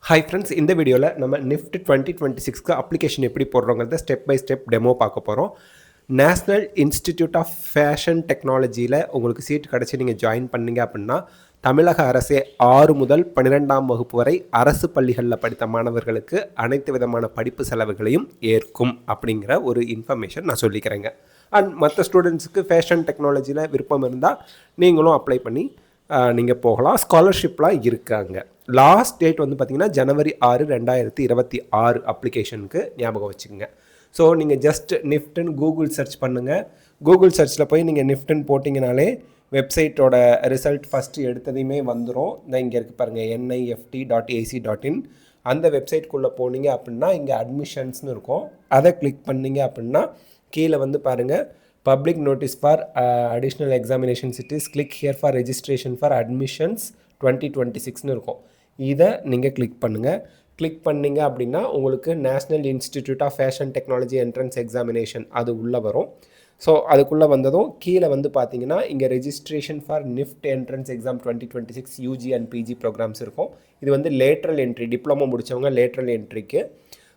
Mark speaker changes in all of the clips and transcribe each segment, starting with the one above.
Speaker 1: Hi friends, இந்த வீடியோவில் நம்ம NIFT 2026க்கு அப்ளிகேஷன் எப்படி போடுறோங்கிறத ஸ்டெப் பை ஸ்டெப் டெமோ பார்க்க போகிறோம். நேஷ்னல் இன்ஸ்டிடியூட் ஆஃப் ஃபேஷன் டெக்னாலஜியில் உங்களுக்கு சீட் கிடச்சி நீங்கள் ஜாயின் பண்ணீங்க அப்படின்னா தமிழக அரசே 6 முதல் 12ஆம் வகுப்பு வரை அரசு பள்ளிகளில் படித்த மாணவர்களுக்கு அனைத்து விதமான படிப்பு செலவுகளையும் ஏற்கும் அப்படிங்கிற ஒரு இன்ஃபர்மேஷன் நான் சொல்லிக்கிறேங்க. அண்ட் மற்ற ஸ்டூடெண்ட்ஸுக்கு ஃபேஷன் டெக்னாலஜியில் விருப்பம் இருந்தால் நீங்களும் அப்ளை பண்ணி நீங்கள் போகலாம். ஸ்காலர்ஷிப்லாம் இருக்காங்க. லாஸ்ட் டேட் வந்து பார்த்திங்கன்னா ஜனவரி 6, 2026 அப்ளிகேஷனுக்கு ஞாபகம் வச்சுக்கோங்க. ஸோ நீங்கள் ஜஸ்ட் நிஃப்ட்னு கூகுள் சர்ச் பண்ணுங்கள். கூகுள் சர்ச்சில் போய் நீங்கள் நிஃப்ட்னு போட்டிங்கனாலே வெப்சைட்டோட ரிசல்ட் ஃபஸ்ட்டு எடுத்ததையுமே வந்துடும். இந்த இங்கே இருக்குது பாருங்கள், NIFT.ac.in. அந்த வெப்சைட்குள்ளே போனீங்க அப்படின்னா இங்கே அட்மிஷன்ஸ்னு இருக்கும். அதை கிளிக் பண்ணிங்க அப்படின்னா கீழே வந்து பாருங்கள், Public notice for additional examination cities, click here for registration for admissions 2026னு இருக்கும். இதை நீங்கள் கிளிக் பண்ணுங்கள். கிளிக் பண்ணிங்க அப்படின்னா உங்களுக்கு national institute of fashion technology entrance examination அது உள்ளே வரும். ஸோ அதுக்குள்ளே வந்ததும் கீழே வந்து பார்த்தீங்கன்னா இங்கே registration for NIFT entrance exam 2026 UG and PG programmes இருக்கும். இது வந்து லேட்ரல் என்ட்ரி, டிப்ளமோ முடித்தவங்க லேட்ரல் என்ட்ரிக்கு.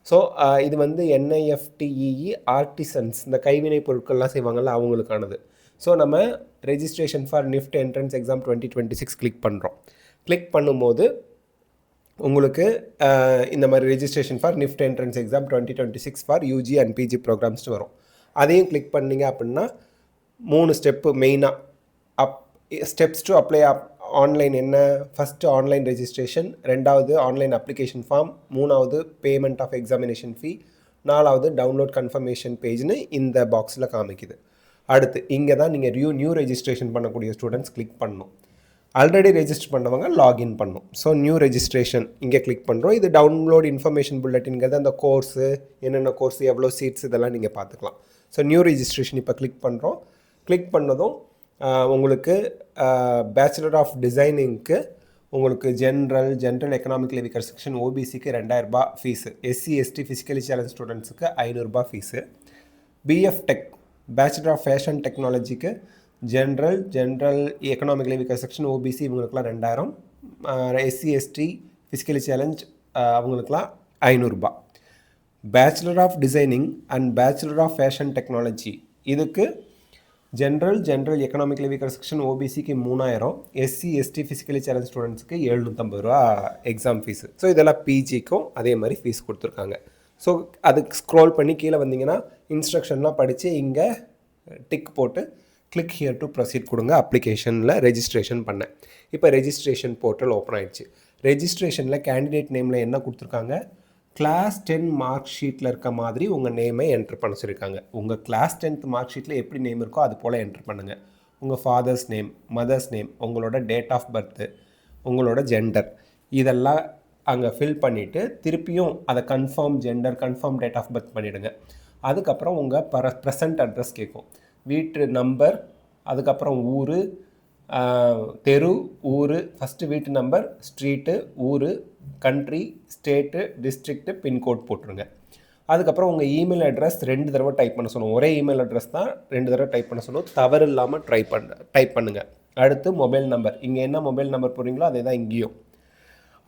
Speaker 1: ஸோ இது வந்து NIFTEE ஆர்டிசன்ஸ், இந்த கைவினை பொருட்கள்லாம் செய்வாங்கள்ல அவங்களுக்கானது. ஸோ நம்ம registration for NIFT entrance exam 2026 click பண்ணுறோம். கிளிக் பண்ணும்போது உங்களுக்கு இந்த மாதிரி registration for NIFT entrance exam 2026 for UG and PG ப்ரோக்ராம்ஸ்னு வரும். அதையும் கிளிக் பண்ணிங்க அப்படின்னா 3 ஸ்டெப்பு மெயினாக ஸ்டெப்ஸ் டு அப்ளை ஆன்லைன் என்ன, ஃபஸ்ட்டு ஆன்லைன் ரெஜிஸ்ட்ரேஷன், 2வது ஆன்லைன் அப்ளிகேஷன் ஃபார்ம், 3வது பேமெண்ட் ஆஃப் எக்ஸாமினேஷன் ஃபீ, 4வது டவுன்லோட் கன்ஃபர்மேஷன் பேஜ்னு இந்த பாக்ஸில் காமிக்குது. அடுத்து இங்கே தான் நீங்கள் நியூ ரெஜிஸ்ட்ரேஷன் பண்ணக்கூடிய ஸ்டூடெண்ட்ஸ் கிளிக் பண்ணணும். ஆல்ரெடி ரெஜிஸ்டர் பண்ணவங்க லாகின் பண்ணணும். ஸோ நியூ ரெஜிஸ்ட்ரேஷன் இங்கே கிளிக் பண்ணுறோம். இது டவுன்லோட் இன்ஃபர்மேஷன் புல்லட்டின்கிறது அந்த கோர்ஸு, என்னென்ன கோர்ஸ், எவ்வளோ சீட்ஸ், இதெல்லாம் நீங்கள் பார்த்துக்கலாம். ஸோ நியூ ரெஜிஸ்ட்ரேஷன் இப்போ கிளிக் பண்ணுறோம். கிளிக் பண்ணதும் உங்களுக்கு பேச்சுலர் ஆஃப் டிசைனிங்க்கு உங்களுக்கு ஜென்ரல் எக்கனாமிக்கலி வீக்கர் செக்ஷன் ஓபிசிக்கு 2000 ரூபாய் fees, SC ST physically challenge ஸ்டூடெண்ட்ஸுக்கு 500 ரூபாய் fees, BF tech bachelor of fashion டெக்னாலஜிக்கு general economically weaker section OBC இவங்களுக்குலாம் 2000, SC ST ஃபிசிக்கலி சேலஞ்ச் அவங்களுக்குலாம் 500 ரூபாய். Bachelor of designing and bachelor of fashion technology இதுக்கு general economically weaker section ஓபிசிக்கு 3000, SC ST physically challenge ஸ்டூடெண்ட்ஸுக்கு 750 ரூபா exam fees. So இதெல்லாம் பிஜிக்கும் அதே மாதிரி ஃபீஸ் கொடுத்துருக்காங்க. ஸோ அதுக்கு ஸ்க்ரோல் பண்ணி கீழே வந்தீங்கன்னா இன்ஸ்ட்ரக்ஷன்லாம் படித்து இங்கே டிக் போட்டு கிளிக் ஹியர் டு ப்ரொசீட் கொடுங்க. அப்ளிகேஷனில் ரெஜிஸ்ட்ரேஷன் பண்ணேன். இப்போ ரெஜிஸ்ட்ரேஷன் போர்ட்டல் ஓப்பன் ஆகிடுச்சு. ரெஜிஸ்ட்ரேஷனில் கேண்டிடேட் நேமில் என்ன கொடுத்துருக்காங்க, கிளாஸ் 10 மார்க் ஷீட்டில் இருக்க மாதிரி உங்கள் நேமை என்ட்ரு பண்ண சொல்லியிருக்காங்க. உங்கள் கிளாஸ் 10th மார்க் ஷீட்டில் எப்படி நேம் இருக்கோ அது போல் என்ட்ரு பண்ணுங்கள். உங்கள் ஃபாதர்ஸ் நேம், மதர்ஸ் நேம், உங்களோட டேட் ஆஃப் பர்த்து, உங்களோட ஜெண்டர், இதெல்லாம் அங்கே ஃபில் பண்ணிவிட்டு திருப்பியும் அதை confirm gender, confirm date of birth பண்ணிவிடுங்க. அதுக்கப்புறம் உங்கள் ப்ரெசன்ட் அட்ரஸ் கேட்கும். வீட்டு நம்பர், அதுக்கப்புறம் ஊர், தெரு, ஊர், ஃபஸ்ட்டு வீட்டு நம்பர், ஸ்ட்ரீட்டு, ஊர், கண்ட்ரி, ஸ்டேட்டு, டிஸ்ட்ரிக்ட்டு, பின்கோட் போட்டுருங்க. அதுக்கப்புறம் உங்கள் இமெயில் அட்ரஸ் 2 தடவை டைப் பண்ண சொல்லுவோம். ஒரே இமெயில் அட்ரஸ் தான் 2 தடவை டைப் பண்ண சொல்லுவோம். தவறு இல்லாமல் டைப் பண்ணுங்கள். அடுத்து மொபைல் நம்பர், இங்கே என்ன மொபைல் நம்பர் போடுறீங்களோ அதே தான் இங்கேயும்.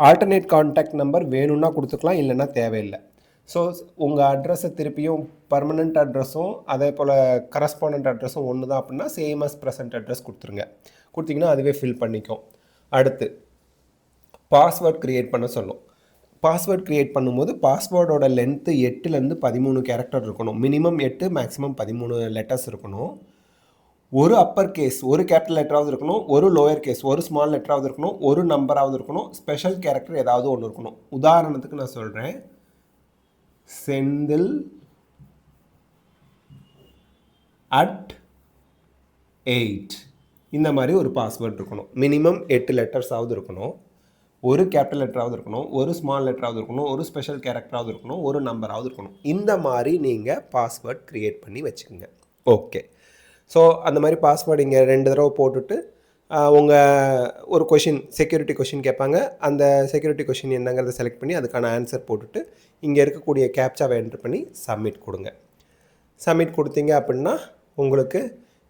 Speaker 1: ஆல்டர்னேட் கான்டாக்ட் நம்பர் வேணும்னா கொடுத்துக்கலாம், இல்லைன்னா தேவையில்லை. ஸோ உங்கள் அட்ரஸை திருப்பியும் பர்மனெண்ட் அட்ரஸும் அதே போல் கரஸ்பாண்டன்ட் அட்ரஸும் ஒன்று தான் அப்படின்னா சேம் அஸ் ப்ரெசன்ட் அட்ரஸ் கொடுத்துருங்க. கொடுத்தீங்கன்னா அதுவே ஃபில் பண்ணிக்கும். அடுத்து பாஸ்வேர்ட் க்ரியேட் பண்ண சொல்லும். பாஸ்வேர்ட் க்ரியேட் பண்ணும்போது பாஸ்வேர்டோட லென்த்து 8லேருந்து 13 கேரக்டர் இருக்கணும். மினிமம் 8, மேக்ஸிமம் 13 லெட்டர்ஸ் இருக்கணும். ஒரு அப்பர் கேஸ், ஒரு கேபிட்டல் லெட்டராவது இருக்கணும், ஒரு லோயர் கேஸ், ஒரு ஸ்மால் லெட்டராவது இருக்கணும், ஒரு நம்பராவது இருக்கணும், ஸ்பெஷல் கேரக்டர் ஏதாவது ஒன்று இருக்கணும். உதாரணத்துக்கு நான் சொல்கிறேன், செந்தில் @8 இந்த மாதிரி ஒரு பாஸ்வேர்ட் இருக்கணும். மினிமம் 8 லெட்டர்ஸாவது இருக்கணும், ஒரு கேபிட்டல் லெட்டராவது இருக்கணும், ஒரு ஸ்மால் லெட்டராவது இருக்கணும், ஒரு ஸ்பெஷல் கேரக்டராவது இருக்கணும், ஒரு நம்பராவது இருக்கணும். இந்த மாதிரி நீங்கள் பாஸ்வேர்ட் க்ரியேட் பண்ணி வச்சுக்கோங்க. ஓகே. ஸோ அந்த மாதிரி பாஸ்வேர்டு இங்கே 2 தடவை போட்டுட்டு உங்கள் ஒரு செக்யூரிட்டி கொஷின் கேட்பாங்க. அந்த செக்யூரிட்டி கொஷின் என்னங்கிறத செலக்ட் பண்ணி அதுக்கான ஆன்சர் போட்டுட்டு இங்கே இருக்கக்கூடிய கேப்சாவை என்ட்ரு பண்ணி சப்மிட் கொடுங்க. சப்மிட் கொடுத்தீங்க அப்படின்னா உங்களுக்கு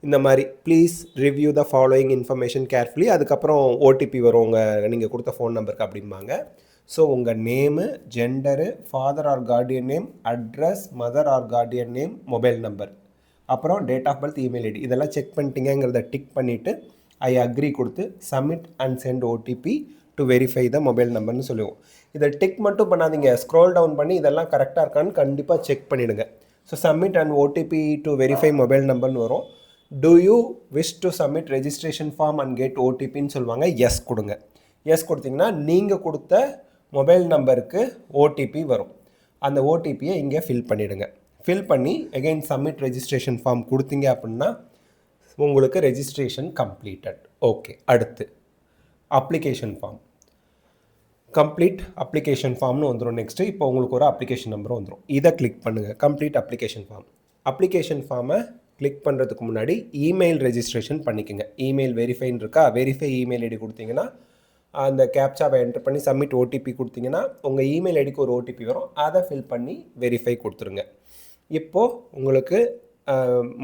Speaker 1: இந்த மாதிரி please review the following information carefully, அதுக்கப்புறம் ஓடிபி வரும் உங்கள் நீங்கள் கொடுத்த ஃபோன் நம்பருக்கு அப்படிம்பாங்க. ஸோ உங்கள் name, gender, father or guardian name, address, mother or guardian name, mobile number, அப்புறம் date of birth, email ID இதெல்லாம் செக் பண்ணிட்டீங்கிறத டிக் பண்ணிவிட்டு ஐ அக்ரி கொடுத்து submit and send OTP to verify the mobile நம்பர்னு சொல்லுவோம். இதை tick மட்டும் பண்ணாதீங்க, ஸ்க்ரோல் டவுன் பண்ணி இதெல்லாம் கரெக்டாக இருக்கான்னு கண்டிப்பாக செக் பண்ணிவிடுங்க. So submit and OTP to verify mobile நம்பர்னு வரும். Do you wish to submit registration form and get ஓடிபின்னு சொல்லுவாங்க. எஸ் கொடுங்க. எஸ் கொடுத்தீங்கன்னா நீங்கள் கொடுத்த மொபைல் நம்பருக்கு ஓடிபி வரும். அந்த ஓடிபியை இங்கே ஃபில் பண்ணிவிடுங்க. ஃபில் பண்ணி அகெயின் சப்மிட் ரெஜிஸ்ட்ரேஷன் ஃபார்ம் கொடுத்தீங்க அப்படின்னா உங்களுக்கு ரெஜிஸ்ட்ரேஷன் கம்ப்ளீட்டட். ஓகே, அடுத்து அப்ளிகேஷன் ஃபார்ம். கம்ப்ளீட் அப்ளிகேஷன் ஃபார்ம்னு வந்துடும். நெக்ஸ்ட்டு இப்போ உங்களுக்கு ஒரு அப்ளிகேஷன் நம்பர் வந்துடும். இதை கிளிக் பண்ணுங்கள். Complete application form. அப்ளிகேஷன் ஃபார்மை கிளிக் பண்ணுறதுக்கு முன்னாடி இமெயில் ரெஜிஸ்ட்ரேஷன் பண்ணிக்கோங்க. இமெயில் வெரிஃபைன்னு இருக்கா, வெரிஃபை இமெயில் ஐடி கொடுத்தீங்கன்னா அந்த கேப்சாவை என்டர் பண்ணி சப்மிட் ஓடிபி கொடுத்தீங்கன்னா உங்கள் இமெயில் ஐடிக்கு ஒரு ஓடிபி வரும். அதை ஃபில் பண்ணி வெரிஃபை கொடுத்துருங்க. இப்போது உங்களுக்கு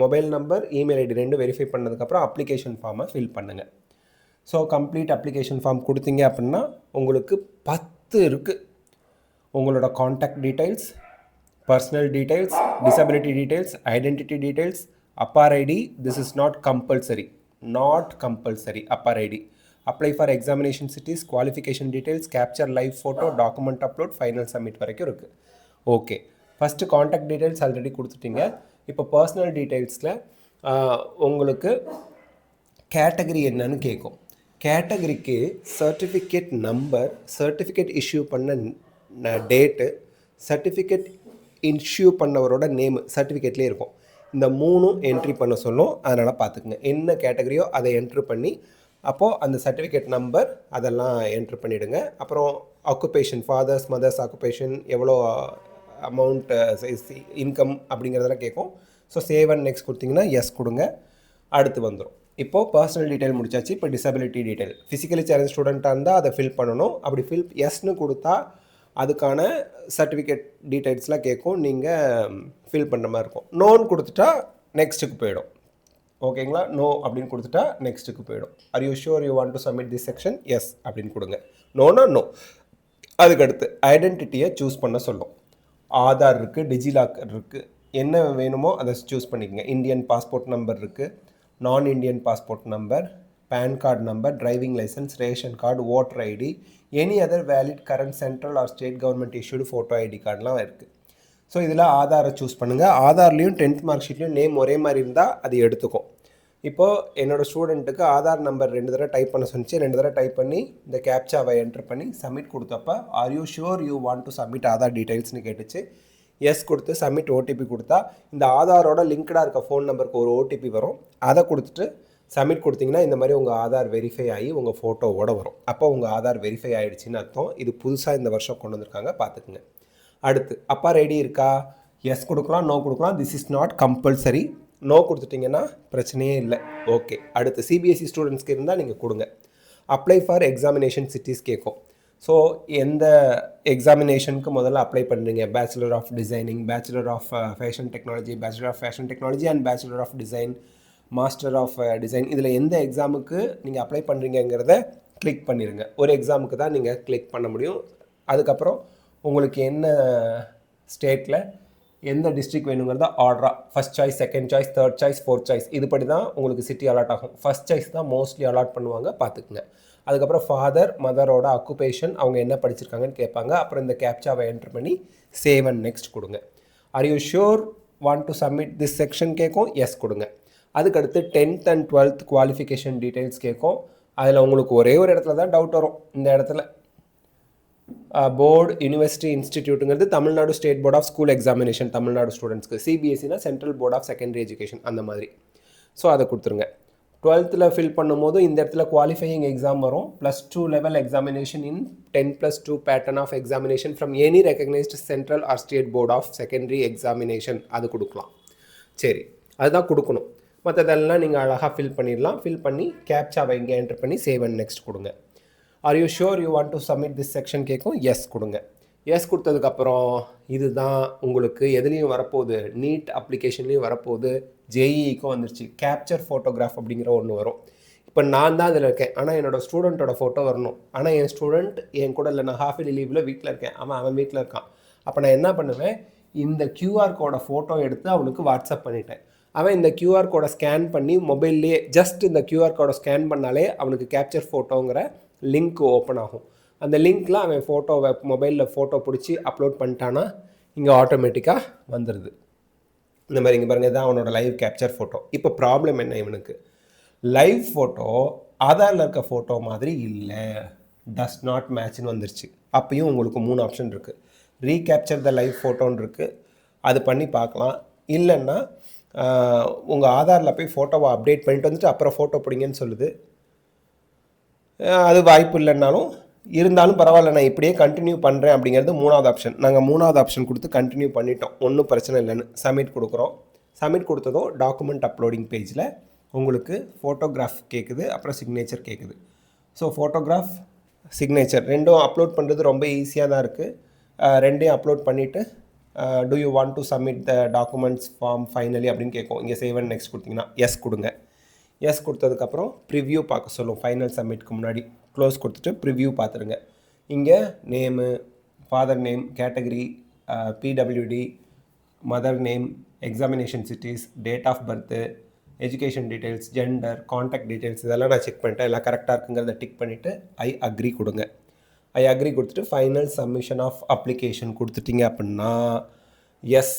Speaker 1: மொபைல் நம்பர், இமெயில் ஐடி ரெண்டும் வெரிஃபை பண்ணதுக்கப்புறம் அப்ளிகேஷன் ஃபார்மை ஃபில் பண்ணுங்கள். ஸோ கம்ப்ளீட் அப்ளிகேஷன் ஃபார்ம் கொடுத்தீங்க அப்படின்னா உங்களுக்கு 10 இருக்குது. உங்களோட contact details, personal details, disability details, identity details, APAAR ID. This is not compulsory. APAAR ID. Apply for examination cities, qualification details, capture live photo, document upload, final submit வரைக்கும் இருக்குது. Okay, first contact details already கொடுத்துட்டீங்க. இப்போ personal டீட்டெயில்ஸில் உங்களுக்கு category என்னன்னு கேட்கும். கேட்டகரிக்கு certificate number, certificate issue பண்ண டேட்டு, சர்டிஃபிகேட் இஷ்யூ பண்ணவரோட நேமு சர்டிஃபிகேட்லேயே இருக்கும். இந்த 3ம் என்ட்ரி பண்ண சொல்லும். அதனால் பார்த்துக்குங்க. என்ன கேட்டகரியோ அதை என்ட்ரு பண்ணி அப்போது அந்த சர்டிஃபிகேட் நம்பர் அதெல்லாம் என்ட்ரு பண்ணிவிடுங்க. அப்புறம் ஆக்குபேஷன், ஃபாதர்ஸ் மதர்ஸ் ஆக்குபேஷன், எவ்வளோ அமௌண்ட் இன்கம் அப்படிங்கிறதெல்லாம் கேட்கும். ஸோ சேவ் அண்ட் நெக்ஸ்ட் கொடுத்தீங்கன்னா எஸ் கொடுங்க. அடுத்து வந்துடும். இப்போது பர்சனல் டீட்டெயில் முடிச்சாச்சு. இப்போ டிசபிலிட்டி டீட்டெயில். ஃபிசிக்கலி சேலஞ்ச் ஸ்டூடெண்ட்டாக இருந்தால் அதை ஃபில் பண்ணணும். அப்படி எஸ்ன்னு கொடுத்தா அதுக்கான சர்டிஃபிகேட் டீட்டெயில்ஸ்லாம் கேட்கும். நீங்கள் ஃபில் பண்ணுற மாதிரி இருக்கும். நோன்னு கொடுத்துட்டா நெக்ஸ்ட்டுக்கு போயிடும். ஓகேங்களா? நோ அப்படின்னு கொடுத்துட்டா நெக்ஸ்ட்டுக்கு போயிடும். Are you sure you want to submit this section? Yes அப்படின்னு கொடுங்க. நோனா நோ. அதுக்கடுத்து ஐடென்டிட்டியை சூஸ் பண்ண சொல்லும். ஆதார் இருக்குது, டிஜிலாக்கர் இருக்குது, என்ன வேணுமோ அதை சூஸ் பண்ணிக்கோங்க. இந்தியன் பாஸ்போர்ட் நம்பர் இருக்குது, non Indian passport number, PAN card number, driving licence, ration card, voter ID, any other valid current central or state government issued photo ID கார்டெலாம் இருக்குது. ஸோ இதில் ஆதாரை சூஸ் பண்ணுங்கள். ஆதார்லேயும் 10th மார்க் ஷீட்லேயும் நேம் ஒரே மாதிரி இருந்தால் அது எடுத்துக்கும். இப்போது என்னோடய ஸ்டூடெண்ட்டுக்கு ஆதார் நம்பர் 2 தடவை டைப் பண்ண சொன்னிச்சு. 2 தடவை டைப் பண்ணி இந்த கேப்சாவை என்ட்ரு பண்ணி சப்மிட் கொடுத்தப்ப are you sure you want to submit Aadhaar டீட்டெயில்ஸ்னு கேட்டுச்சு. எஸ் கொடுத்து சப்மிட் ஓடிபி கொடுத்தா இந்த ஆதாரோட லிங்க்டாக இருக்க ஃபோன் நம்பருக்கு ஒரு ஓடிபி வரும். அதை கொடுத்துட்டு சப்மிட் கொடுத்தீங்கன்னா இந்த மாதிரி உங்கள் ஆதார் வெரிஃபை ஆகி உங்கள் ஃபோட்டோவோட வரும். அப்போ உங்கள் ஆதார் வெரிஃபை ஆகிடுச்சின்னு அர்த்தம். இது புதுசாக இந்த வருஷம் கொண்டு வந்திருக்காங்க, பார்த்துக்குங்க. அடுத்து அப்பார் ஐடி இருக்கா? எஸ் கொடுக்கலாம், நோ கொடுக்கலாம். This is not compulsory. No கொடுத்துட்டிங்கன்னா பிரச்சனையே இல்லை. ஓகே, அடுத்து சிபிஎஸ்சி ஸ்டூடெண்ட்ஸ்க்கு இருந்தால் நீங்கள் கொடுங்க. அப்ளை ஃபார் எக்ஸாமினேஷன் சிட்டிஸ் கேட்கும். ஸோ எந்த எக்ஸாமினேஷனுக்கு முதல்ல அப்ளை பண்ணுறீங்க? Bachelor of designing, bachelor of fashion technology, bachelor of fashion technology and bachelor of design, master of design, இதில் எந்த எக்ஸாமுக்கு நீங்கள் அப்ளை பண்ணுறீங்கிறத கிளிக் பண்ணிடுங்க. ஒரு எக்ஸாமுக்கு தான் நீங்கள் கிளிக் பண்ண முடியும். அதுக்கப்புறம் உங்களுக்கு என்ன ஸ்டேட்டில் எந்த டிஸ்ட்ரிக்ட் வேணுங்கிறத ஆர்டராக first choice, second choice, third choice, fourth choice இதுபடி தான் உங்களுக்கு சிட்டி அலாட் ஆகும். ஃபஸ்ட் சாய்ஸ் தான் மோஸ்ட்லி அலாட் பண்ணுவாங்க, பார்த்துக்குங்க. அதுக்கப்புறம் ஃபாதர் மதரோட ஆக்குபேஷன், அவங்க என்ன படிச்சிருக்காங்கன்னு கேட்பாங்க. அப்புறம் இந்த கேப்சாவை என்ட்ரு பண்ணி சேவ் அண்ட் நெக்ஸ்ட் கொடுங்க. R you sure want to submit this section கேட்கும். எஸ் கொடுங்க. அதுக்கடுத்து 10th and 12th qualification details கேட்கும். அதில் உங்களுக்கு ஒரே ஒரு இடத்துல தான் டவுட் வரும். இந்த இடத்துல போர்டு, யூனிவர்சிட்டி, இன்ஸ்டிடியூட்டுங்கிறது Tamil Nadu state board of school examination Tamil Nadu ஸ்டூடெண்ட்ஸ்க்கு. சிபிஎஸ்சினா central board of secondary education அந்த மாதிரி. ஸோ அதை கொடுத்துருங்க. 12th ஃபில் பண்ணும்போது இந்த இடத்துல குவாலிஃபையிங் எக்ஸாம் வரும். +2 level examination in 10+2 pattern of examination from any recognised central or state board of secondary examination அது கொடுக்கலாம். சரி, அதுதான் கொடுக்கணும். மற்றதெல்லாம் நீங்கள் அழகாக ஃபில் பண்ணிடலாம். ஃபில் பண்ணி கேப்சாவை இங்கே என்ட்ரு பண்ணி சேவ் அண்ட் நெக்ஸ்ட் கொடுங்க. R you sure you want to submit this section கேட்கும். எஸ் கொடுங்க. எஸ் கொடுத்ததுக்கப்புறம் இதுதான் உங்களுக்கு எதுலேயும் வரப்போகுது, நீட் அப்ளிகேஷன்லேயும் வரப்போகுது, ஜேஇக்கும் வந்துருச்சு. கேப்சர் ஃபோட்டோகிராஃப் அப்படிங்கிற ஒன்று வரும். இப்போ நான் தான் அதில் இருக்கேன், ஆனால் என்னோடய ஸ்டூடெண்ட்டோட ஃபோட்டோ வரணும். ஆனால் என் ஸ்டூடெண்ட் என் கூட இல்லை, நான் ஹாஃப் இயர்லி லீவில் வீட்டில் இருக்கேன், அவன் வீட்டில் இருக்கான். அப்போ நான் என்ன பண்ணுவேன், இந்த QR கோடை ஃபோட்டோ எடுத்து அவனுக்கு வாட்ஸ்அப் பண்ணிட்டேன். அவன் இந்த QR கோடை ஸ்கேன் பண்ணி மொபைல்லேயே ஜஸ்ட் இந்த QR கோடை ஸ்கேன் பண்ணாலே அவனுக்கு கேப்சர் ஃபோட்டோங்கிற லிங்க் ஓப்பன் ஆகும். அந்த லிங்க்கில் அவன் ஃபோட்டோவை மொபைலில் ஃபோட்டோ பிடிச்சி அப்லோட் பண்ணிட்டான்னா இங்கே ஆட்டோமேட்டிக்காக வந்துடுது. இந்த மாதிரி இங்கே பாருங்கள், இதுதான் அவனோட லைவ் கேப்சர் ஃபோட்டோ. இப்போ ப்ராப்ளம் என்ன, இவனுக்கு லைவ் ஃபோட்டோ ஆதாரில் இருக்க ஃபோட்டோ மாதிரி இல்லை, டஸ் நாட் மேட்ச்னு வந்துருச்சு. அப்பயும் உங்களுக்கு 3 ஆப்ஷன் இருக்குது. ரீகேப்சர் த லைவ் ஃபோட்டோன்னு இருக்குது, அது பண்ணி பார்க்கலாம். இல்லைன்னா உங்கள் ஆதாரில் போய் ஃபோட்டோவை அப்டேட் பண்ணிட்டு வந்துட்டு அப்புறம் ஃபோட்டோ பிடிங்கன்னு சொல்லுது. அது வாய்ப்பு இல்லைன்னாலும் இருந்தாலும் பரவாயில்ல, நான் இப்படியே கண்டினியூ பண்ணுறேன் அப்படிங்கிறது 3வது ஆப்ஷன். நாங்கள் 3வது ஆப்ஷன் கொடுத்து கண்டினியூ பண்ணிட்டோம், ஒன்றும் பிரச்சனை இல்லைன்னு சப்மிட் கொடுக்குறோம். சப்மிட் கொடுத்ததும் டாக்குமெண்ட் அப்லோடிங் பேஜில் உங்களுக்கு ஃபோட்டோகிராஃப் கேட்குது, அப்புறம் சிக்னேச்சர் கேட்குது. ஸோ ஃபோட்டோகிராஃப், சிக்னேச்சர் ரெண்டும் அப்லோட் பண்ணுறது ரொம்ப ஈஸியாக தான் இருக்குது. ரெண்டையும் அப்லோட் பண்ணிவிட்டு do you want to submit the documents form finally அப்படின்னு கேட்கும். இங்கே சேவ் அண்ட் நெக்ஸ்ட் கொடுத்தீங்கன்னா எஸ் கொடுங்க. எஸ் கொடுத்ததுக்கப்புறம் ப்ரிவ்யூ பார்க்க சொல்லும். ஃபைனல் சப்மிட்க்கு முன்னாடி க்ளோஸ் கொடுத்துட்டு ப்ரிவ்யூ பார்த்துருங்க. இங்கே name, father name, category, PWD, mother name, examination cities, date of birth, education details, gender, contact details இதெல்லாம் நான் செக் பண்ணிட்டேன். எல்லாம் கரெக்டாக இருக்குங்கிறத டிக் பண்ணிவிட்டு ஐ அக்ரி கொடுங்க. ஐ அக்ரி கொடுத்துட்டு ஃபைனல் சப்மிஷன் ஆஃப் அப்ளிகேஷன் கொடுத்துட்டிங்க அப்படின்னா yes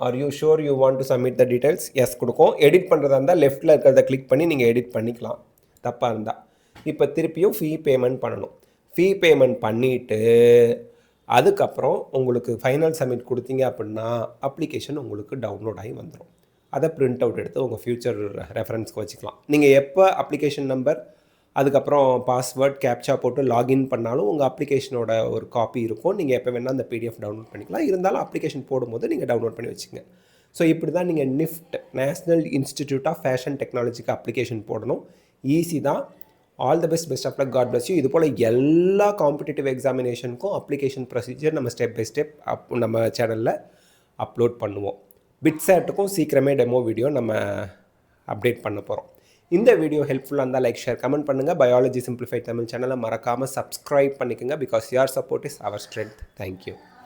Speaker 1: are you sure you want to submit the details, yes கொடுக்கும். எடிட் பண்ணுறதா இருந்தால் லெஃப்ட்டில் இருக்கிறத கிளிக் பண்ணி நீங்கள் எடிட் பண்ணிக்கலாம், தப்பாக இருந்தால். இப்போ திருப்பியும் ஃபீ பேமெண்ட் பண்ணணும். ஃபீ பேமெண்ட் பண்ணிவிட்டு அதுக்கப்புறம் உங்களுக்கு ஃபைனல் சப்மிட் கொடுத்தீங்க அப்படின்னா அப்ளிகேஷன் உங்களுக்கு டவுன்லோட் ஆகி வந்துடும். அதை பிரிண்ட் அவுட் எடுத்து உங்கள் ஃப்யூச்சர் ரெஃபரன்ஸ்க்கு வச்சுக்கலாம். நீங்கள் எப்போ அப்ளிகேஷன் நம்பர் அதுக்கப்புறம் பாஸ்வேர்ட் கேப்சா போட்டு லாகின் பண்ணாலும் உங்கள் அப்ளிகேஷனோட ஒரு காப்பி இருக்கும். நீங்கள் எப்போ வேணால் அந்த PDF டவுன்லோட் பண்ணிக்கலாம். இருந்தாலும் அப்ளிகேஷன் போடும்போது நீங்கள் டவுன்லோட் பண்ணி வச்சுக்கோங்க. ஸோ இப்படி தான் நீங்கள் NIFT national institute of fashion டெக்னாலஜிக்கு அப்ளிகேஷன் போடணும். ஈஸி தான். All the best of luck, god bless you. இது போல் எல்லா காம்படிட்டிவ் எக்ஸாமினேஷனுக்கும் அப்ளிகேஷன் ப்ரொசீஜர் நம்ம ஸ்டெப் பை ஸ்டெப் நம்ம சேனலில் அப்லோட் பண்ணுவோம். பிட்சேட்டுக்கும் சீக்கிரமே டெமோ வீடியோ நம்ம அப்டேட் பண்ண போகிறோம். இந்த வீடியோ ஹெல்ப்ஃபுல்லாக இருந்தால் லைக், ஷேர், கமெண்ட் பண்ணுங்கள். பயாலஜி சிம்பிளிஃபைட் தமிழ் சேனலை மறக்காமல் சப்ஸ்கிரைப் பண்ணிக்கோங்க. Because your support is our strength. Thank you.